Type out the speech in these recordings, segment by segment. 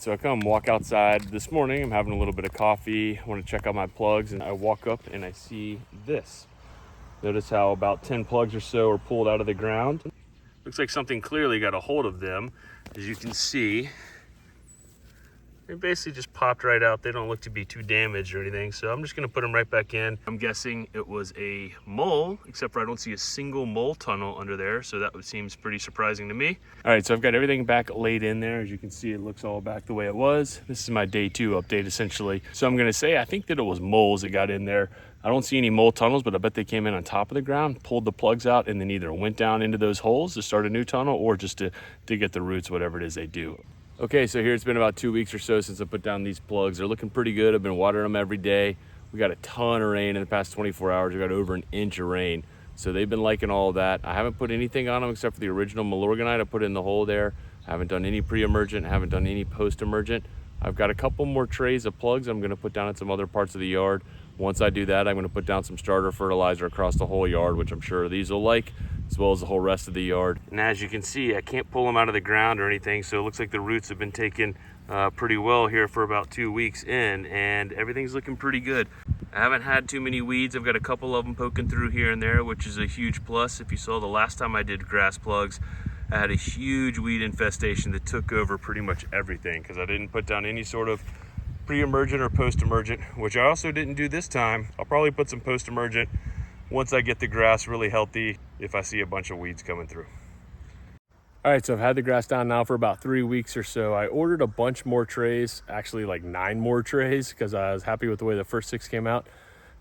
So I come walk outside this morning. I'm having a little bit of coffee. I want to check out my plugs, and I walk up and I see this. Notice how about 10 plugs or so are pulled out of the ground. Looks like something clearly got a hold of them. As you can see, they basically just popped right out. They don't look to be too damaged or anything, so I'm just gonna put them right back in. I'm guessing it was a mole, except for I don't see a single mole tunnel under there, so that seems pretty surprising to me. All right, so I've got everything back laid in there. As you can see, it looks all back the way it was. This is my day 2 update, essentially. So I'm gonna say I think that it was moles that got in there. I don't see any mole tunnels, but I bet they came in on top of the ground, pulled the plugs out, and then either went down into those holes to start a new tunnel or just to get the roots, whatever it is they do. Okay, so here it's been about 2 weeks or so since I put down these plugs. They're looking pretty good. I've been watering them every day. We got a ton of rain in the past 24 hours. We got over an inch of rain. So they've been liking all of that. I haven't put anything on them except for the original Milorganite I put in the hole there. I haven't done any pre-emergent, haven't done any post-emergent. I've got a couple more trays of plugs I'm gonna put down in some other parts of the yard. Once I do that, I'm gonna put down some starter fertilizer across the whole yard, which I'm sure these will like, as well as the whole rest of the yard. And as you can see, I can't pull them out of the ground or anything, so it looks like the roots have been taken pretty well here for about 2 weeks in, and everything's looking pretty good. I haven't had too many weeds. I've got a couple of them poking through here and there, which is a huge plus. If you saw the last time I did grass plugs, I had a huge weed infestation that took over pretty much everything because I didn't put down any sort of pre-emergent or post-emergent, which I also didn't do this time. I'll probably put some post-emergent once I get the grass really healthy if I see a bunch of weeds coming through. All right, so I've had the grass down now for about 3 weeks or so. I ordered a bunch more trays, actually like 9 more trays, because I was happy with the way the first 6 came out,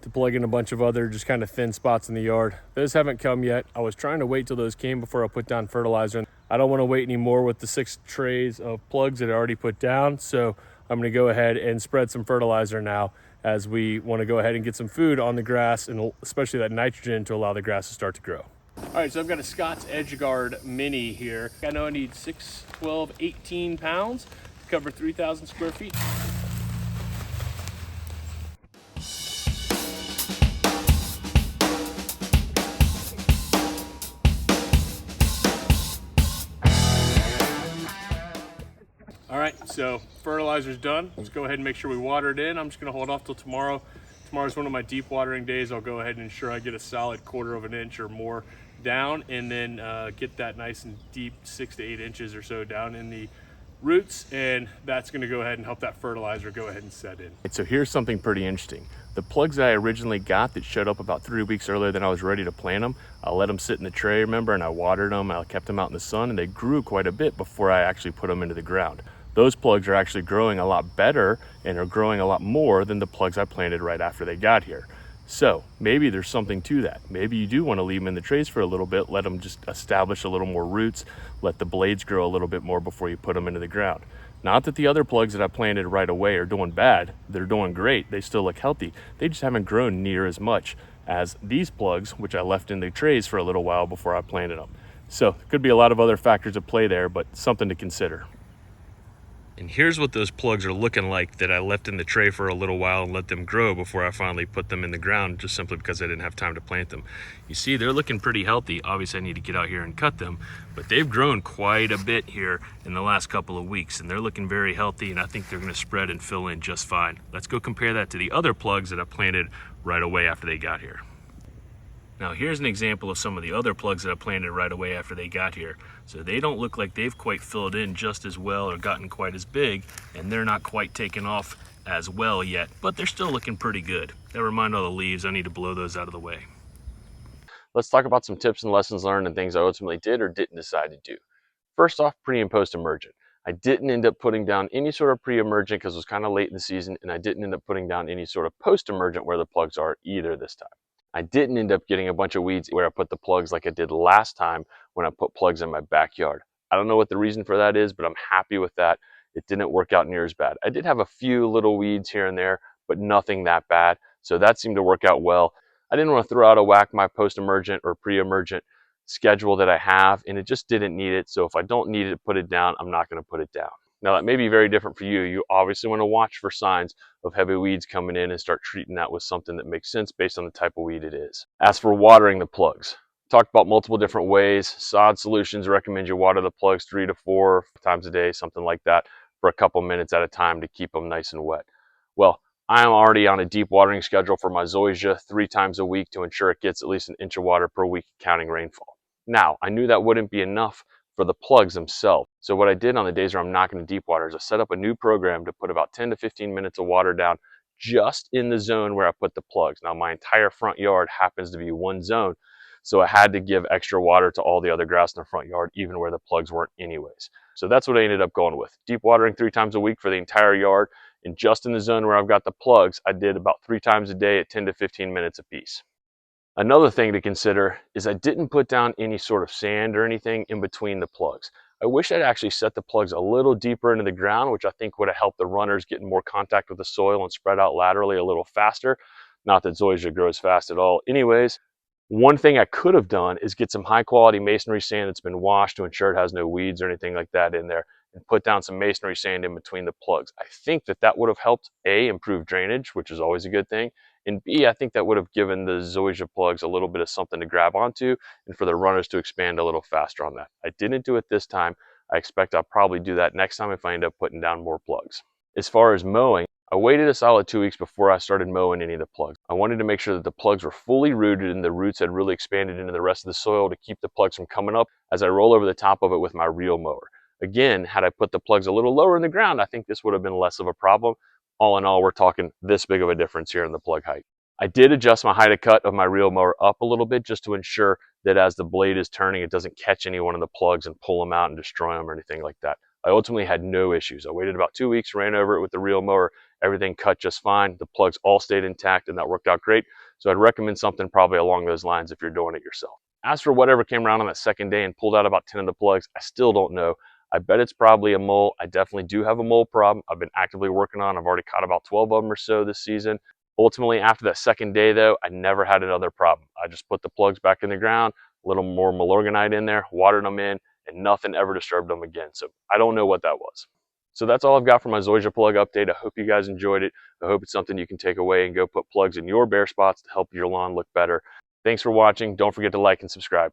to plug in a bunch of other just kind of thin spots in the yard. Those haven't come yet. I was trying to wait till those came before I put down fertilizer. I don't want to wait anymore with the 6 trays of plugs that I already put down, so I'm going to go ahead and spread some fertilizer now, as we want to go ahead and get some food on the grass, and especially that nitrogen to allow the grass to start to grow. All right, so I've got a Scott's EdgeGuard Mini here. I know I need 6, 12, 18 pounds to cover 3,000 square feet. All right, so fertilizer's done. Let's go ahead and make sure we water it in. I'm just gonna hold off till tomorrow. Tomorrow's one of my deep watering days. I'll go ahead and ensure I get a solid 1/4 of an inch or more down, and then get that nice and deep 6 to 8 inches or so down in the roots, and that's gonna go ahead and help that fertilizer go ahead and set in. So here's something pretty interesting. The plugs that I originally got that showed up about 3 weeks earlier than I was ready to plant them, I let them sit in the tray, remember, and I watered them. I kept them out in the sun, and they grew quite a bit before I actually put them into the ground. Those plugs are actually growing a lot better and are growing a lot more than the plugs I planted right after they got here. So maybe there's something to that. Maybe you do want to leave them in the trays for a little bit, let them just establish a little more roots, let the blades grow a little bit more before you put them into the ground. Not that the other plugs that I planted right away are doing bad. They're doing great. They still look healthy. They just haven't grown near as much as these plugs, which I left in the trays for a little while before I planted them. So could be a lot of other factors at play there, but something to consider. And here's what those plugs are looking like that I left in the tray for a little while and let them grow before I finally put them in the ground, just simply because I didn't have time to plant them. You see, they're looking pretty healthy. Obviously, I need to get out here and cut them, but they've grown quite a bit here in the last couple of weeks, and they're looking very healthy, and I think they're gonna spread and fill in just fine. Let's go compare that to the other plugs that I planted right away after they got here. Now here's an example of some of the other plugs that I planted right away after they got here. So they don't look like they've quite filled in just as well or gotten quite as big, and they're not quite taken off as well yet, but they're still looking pretty good. Never mind all the leaves, I need to blow those out of the way. Let's talk about some tips and lessons learned and things I ultimately did or didn't decide to do. First off, pre and post emergent. I didn't end up putting down any sort of pre-emergent because it was kind of late in the season, and I didn't end up putting down any sort of post-emergent where the plugs are either this time. I didn't end up getting a bunch of weeds where I put the plugs like I did last time when I put plugs in my backyard. I don't know what the reason for that is, but I'm happy with that. It didn't work out near as bad. I did have a few little weeds here and there, but nothing that bad. So that seemed to work out well. I didn't want to throw out of whack my post-emergent or pre-emergent schedule that I have, and it just didn't need it. So if I don't need it to put it down, I'm not going to put it down. Now that may be very different for you. You obviously want to watch for signs of heavy weeds coming in and start treating that with something that makes sense based on the type of weed it is. As for watering the plugs, talked about multiple different ways. Sod Solutions recommend you water the plugs 3 to 4 times a day, something like that, for a couple minutes at a time to keep them nice and wet. Well, I'm already on a deep watering schedule for my Zoysia 3 times a week to ensure it gets at least an inch of water per week counting rainfall. Now, I knew that wouldn't be enough for the plugs themselves. So what I did on the days where I'm not going to deep water is I set up a new program to put about 10 to 15 minutes of water down just in the zone where I put the plugs. Now my entire front yard happens to be one zone, so I had to give extra water to all the other grass in the front yard, even where the plugs weren't anyways. So that's what I ended up going with. Deep watering 3 times a week for the entire yard, and just in the zone where I've got the plugs, I did about 3 times a day at 10 to 15 minutes apiece. Another thing to consider is I didn't put down any sort of sand or anything in between the plugs. I wish I'd actually set the plugs a little deeper into the ground, which I think would have helped the runners get in more contact with the soil and spread out laterally a little faster. Not that Zoysia grows fast at all anyways. One thing I could have done is get some high quality masonry sand that's been washed to ensure it has no weeds or anything like that in there, and put down some masonry sand in between the plugs. I think that that would have helped A, improve drainage, which is always a good thing, and B, I think that would have given the Zoysia plugs a little bit of something to grab onto and for the runners to expand a little faster on that. I didn't do it this time. I expect I'll probably do that next time if I end up putting down more plugs. As far as mowing, I waited a solid 2 weeks before I started mowing any of the plugs. I wanted to make sure that the plugs were fully rooted and the roots had really expanded into the rest of the soil to keep the plugs from coming up as I roll over the top of it with my reel mower. Again, had I put the plugs a little lower in the ground, I think this would have been less of a problem. All in all, we're talking this big of a difference here in the plug height. I did adjust my height of cut of my reel mower up a little bit just to ensure that as the blade is turning, it doesn't catch any one of the plugs and pull them out and destroy them or anything like that. I ultimately had no issues. I waited about 2 weeks, ran over it with the reel mower, everything cut just fine. The plugs all stayed intact and that worked out great. So I'd recommend something probably along those lines if you're doing it yourself. As for whatever came around on that second day and pulled out about 10 of the plugs, I still don't know. I bet it's probably a mole. I definitely do have a mole problem I've been actively working on. I've already caught about 12 of them or so this season. Ultimately, after that second day though, I never had another problem. I just put the plugs back in the ground, a little more malorganite in there, watered them in, and nothing ever disturbed them again. So I don't know what that was. So that's all I've got for my Zoysia plug update. I hope you guys enjoyed it. I hope it's something you can take away and go put plugs in your bare spots to help your lawn look better. Thanks for watching. Don't forget to like and subscribe.